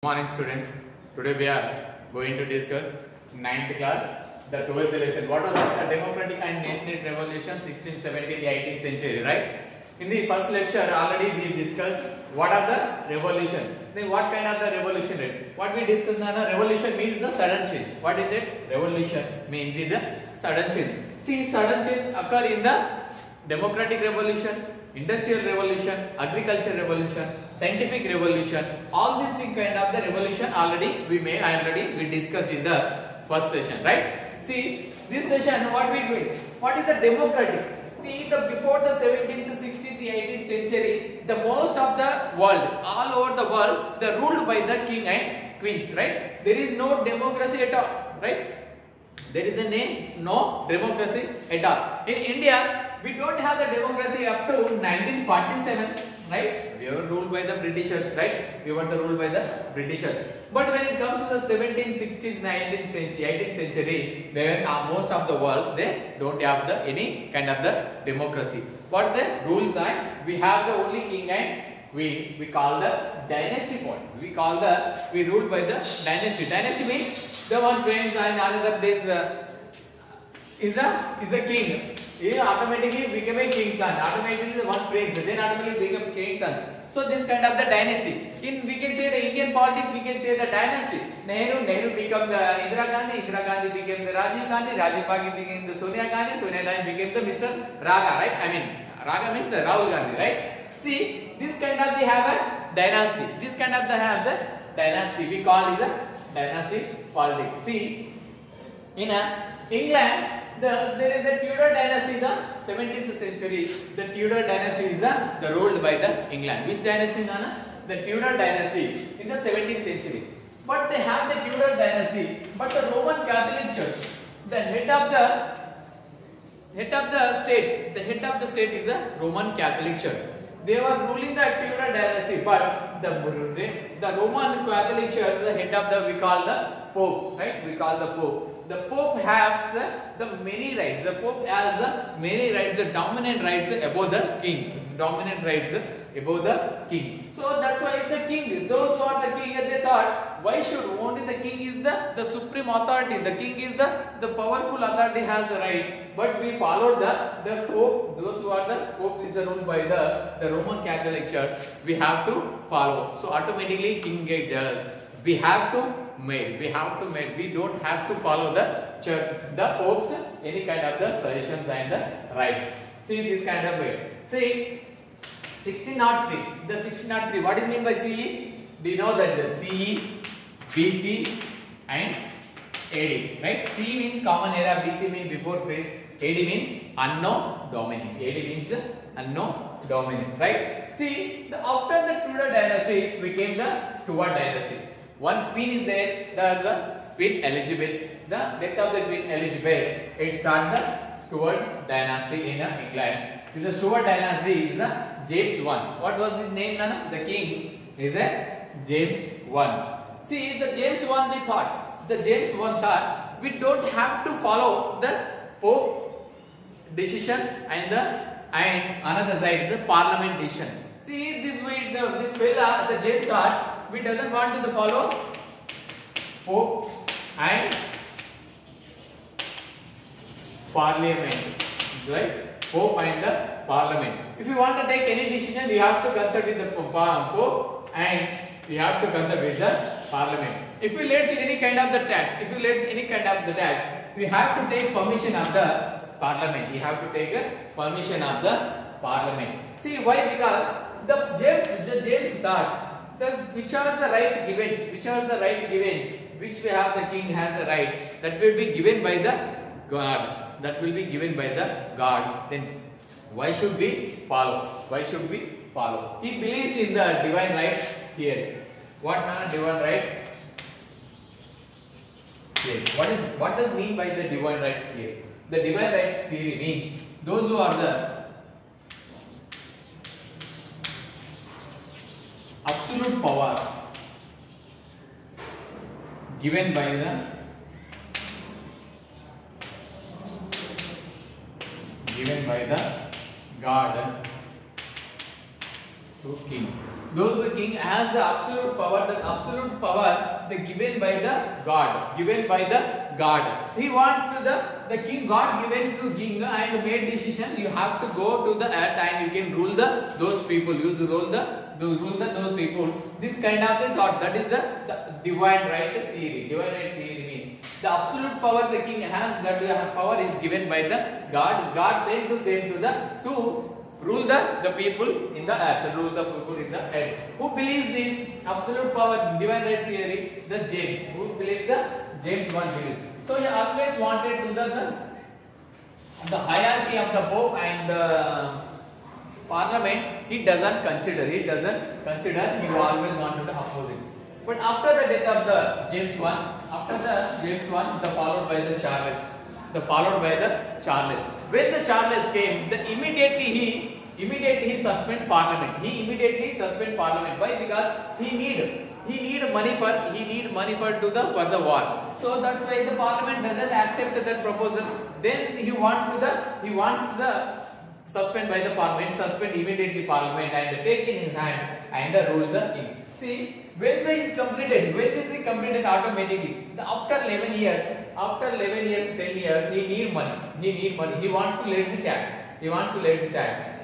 Good morning students. Today we are going to discuss 9th class, the 12th lesson. What was the democratic and nationalist revolution 16th, 17th, 18th century, right? In the first lecture already we discussed what are the revolution. Then what kind of the revolution is? What we discussed now, revolution means the sudden change. What is it? Revolution means the sudden change. See, sudden change occur in the democratic revolution, industrial revolution, agriculture revolution, scientific revolution. All these things kind of the revolution already we discussed in the first session, right? See, this session what we doing? What is the democratic? See, the before the 17th, 16th, 18th century, the most of the world, all over the world, they ruled by the king and queens, right? There is no democracy at all, right? There is no democracy at all. In India, we don't have the democracy up to 1947, right? We were ruled by the Britishers, right? We were ruled by the Britishers. But when it comes to the 17th, 16th, 19th century, 18th century, then most of the world, they don't have any kind of the democracy. What they rule by? We have the only king and queen. We call the dynasty politics. We ruled by the dynasty. Dynasty means the one reigns and another is a king. He automatically became a king's son. Automatically the one prince, then automatically became king's son. So this kind of the dynasty. We can say the Indian politics, we can say the dynasty. Nehru became the Indira Gandhi became the Rajiv Gandhi became the Sonia Gandhi became the Mr. Raga, right? I mean, Raga means Rahul Gandhi, right? See, this kind of they have a dynasty. This kind of they have the dynasty. We call it a dynasty politics. See, in England, there is a Tudor dynasty in the 17th century. The Tudor dynasty is the ruled by the England. Which dynasty, Nana? The Tudor dynasty in the 17th century. But they have the Tudor dynasty. But the Roman Catholic Church, the head of the state is the Roman Catholic Church. They were ruling the Tudor dynasty, but the Roman Catholic Church, the head of the we call the Pope, right? We call the Pope. The Pope has the many rights. The Pope has the many rights, the dominant rights above the king. Dominant rights above the king. So that's why the king, those who are the king, they thought, why should only the king is the supreme authority? The king is the powerful authority has the right. But we followed the Pope. Those who are the Pope is ruled by the Roman Catholic Church. We have to follow. So automatically king gets jealous. We have to made. We don't have to follow the church, the popes, any kind of the suggestions and the rights. See this kind of way. See 1603. The 1603. What is mean by CE? Do you know that the CE, BC and AD, right? CE means common era, BC means before Christ, AD means unknown dominion. AD means unknown dominion, right? See, after the Tudor dynasty became the Stuart dynasty. One queen is there, there's the Queen Elizabeth. The death of the Queen Elizabeth, it started the Stuart dynasty in England. The Stuart dynasty is James I. What was his name, Nana? The king is James I. See, the James I thought, we don't have to follow the Pope decisions and another side, the Parliament decision. See, this way, this fella, the James thought, we doesn't want to follow Pope and Parliament, right? Pope and the Parliament. If you want to take any decision, you have to consult with the Pope and you have to consult with the Parliament. If you let any kind of the tax, we have to take permission of the Parliament. You have to take permission of the Parliament. See why? Because the James thought, which are the right events, which we have the king has the right, that will be given by the God. Then why should we follow? He believes in the divine right theory. What man divine right theory? What does mean by the divine right theory? The divine right theory means those who are the absolute power given by the God to king. Those the king has the absolute power, the given by the God, He wants to the king, God given to king and made decision. You have to go to the earth and you can rule those people. You rule those people. This kind of the thought, that is the divine right theory. Divine right theory means the absolute power the king has, that power is given by the God. God said to them to rule the people in the earth. Who believes this absolute power, divine right theory? The James. Who believes the James 1 believes. So he always wanted to the hierarchy of the Pope and the Parliament. He doesn't consider. He always wanted to oppose it. But after the death of the James 1, the followed by the Charles. When the Charles came, immediately he suspend Parliament. Why? Because he need money for the war. So that's why the Parliament doesn't accept that proposal. Then he wants to suspend by the Parliament, suspend immediately Parliament and take in his hand and rule the king. See, when this is completed automatically, after 11 years, 10 years, he need money. He wants to levy tax.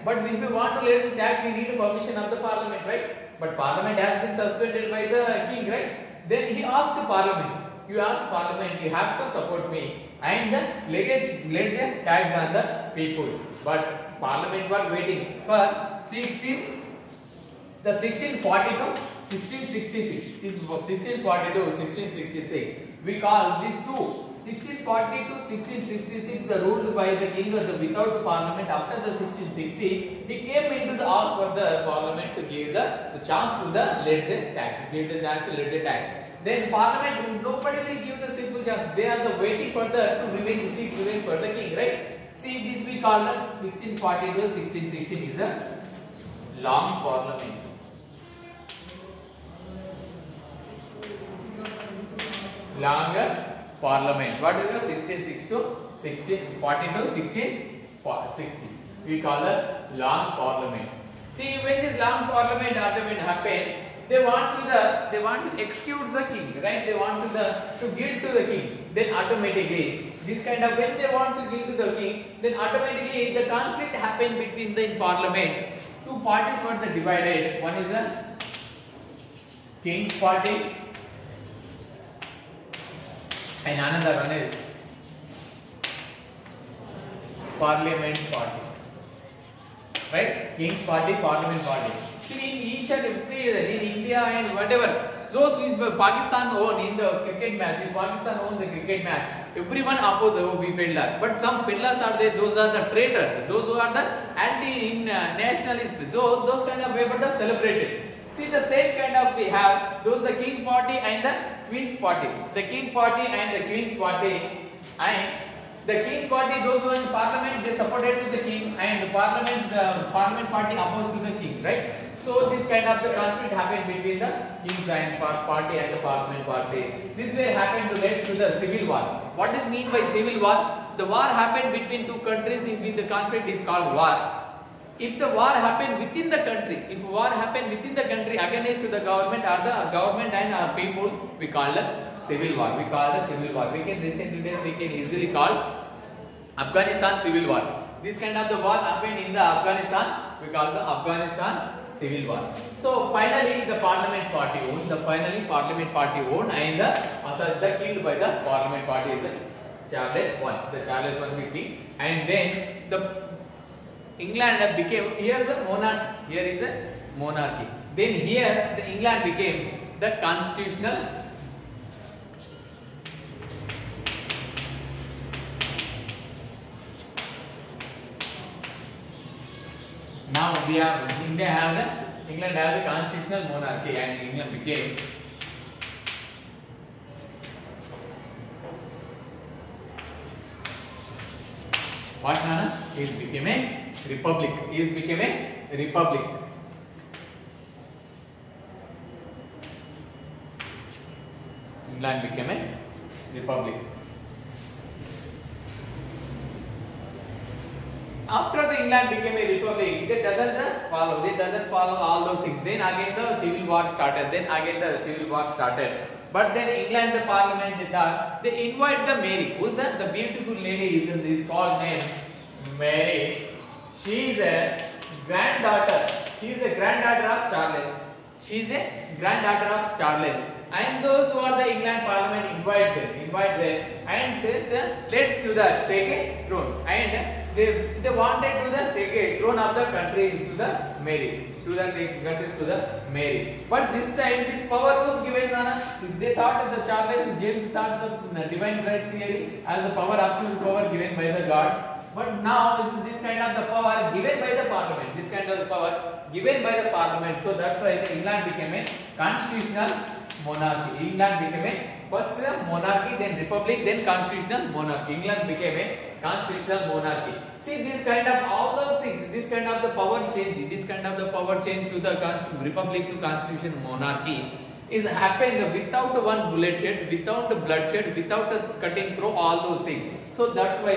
But if you want to levy tax, you need permission of the Parliament, right? But Parliament has been suspended by the king, right? Then he asked the Parliament. You ask Parliament, you have to support me and levy tax on the people. But Parliament were waiting for 1642. 1666 is 1642, 1666. We call these two 1640 to 1666 the ruled by the king without Parliament. After the 1660, he came into the ask for the Parliament to give the chance to the levy tax. Then Parliament, nobody will give the simple chance. They are waiting for the revenge for the king, right? See, this we call the 1640 to 1616 is the long Parliament. Longer Parliament. What is the 1660 to 1640 to 1660? We call the long Parliament. See, when this long Parliament happened, they want to execute the king, right? They want to guilt to the king. Then automatically, this kind of, when they want to guilt to the king, then automatically the conflict happened between the Parliament. Two parties were divided. One is the King's Party and another one is Parliament Party. Right? King's Party, Parliament Party. See, in each and every, in India and whatever, those is Pakistan own in the cricket match. If Pakistan own the cricket match, everyone oppose we fellas. But some fellas are there, those are the traitors, those who are the anti-nationalists, those kind of people are celebrated. See, the same kind of we have, those the King Party and the Queen's Party. The King Party and the Queen's Party, and the King's Party, those who are in Parliament, they supported to the King, and the Parliament Party opposed to the King, right? So this kind of the conflict happened between the King's and Party and the Parliament Party. This way happened to lead to the civil war. What is mean by civil war? The war happened between two countries. If the conflict is called war. If the war happened within the country, against the government or the government and people, we call the civil war. We can recently days we can easily call Afghanistan civil war. This kind of the war happened in the Afghanistan. We call the Afghanistan civil war. So finally the Parliament Party won. And the killed by the Parliament Party is the Charles I. The Charles I became, and then the England became, here is a monarchy. Then here the England became the constitutional now we have England has a constitutional monarchy, and England became what, Nana? It became a republic. England became a republic. after the England became a republic, they doesn't follow all those things. Then again the civil war started. But then England, the parliament, they invite the Mary. Who's the beautiful lady is called name Mary. She is a granddaughter. She is a granddaughter of Charles. She is a granddaughter of Charles. And those who are the England parliament invite them, and let's to the take a throne. And they wanted to take a throne of the country to the Mary, to the countries to the Mary. But this time this power was given. They thought that the Charles James thought the divine right theory as a power, absolute power given by the God. But now this kind of the power given by the parliament. This kind of the power given by the parliament. So that's why England became a constitutional monarchy. England became a first monarchy, then republic, then constitutional monarchy. England became a constitutional monarchy. See, this kind of all those things, this kind of the power change to the republic to constitutional monarchy is happened without one bloodshed, without cutting through all those things. So that's why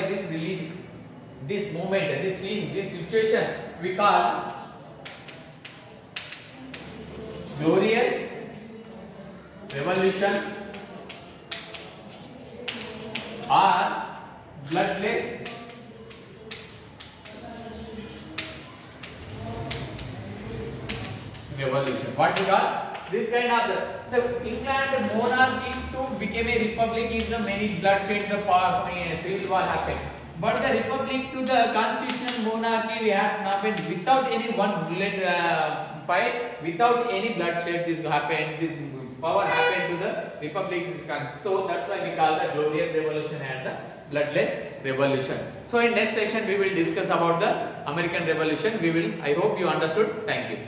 this moment, this scene, this situation we call glorious revolution or bloodless revolution. What we call this kind of the England monarchy to become a republic is the many bloodshed, the power, civil war happened. But the republic to the constitutional monarchy we have happened without any one bullet fight, without any bloodshed. This happened. This power happened to the republic. So that's why we call the glorious revolution and the bloodless revolution. So in next section we will discuss about the American Revolution. I hope you understood. Thank you.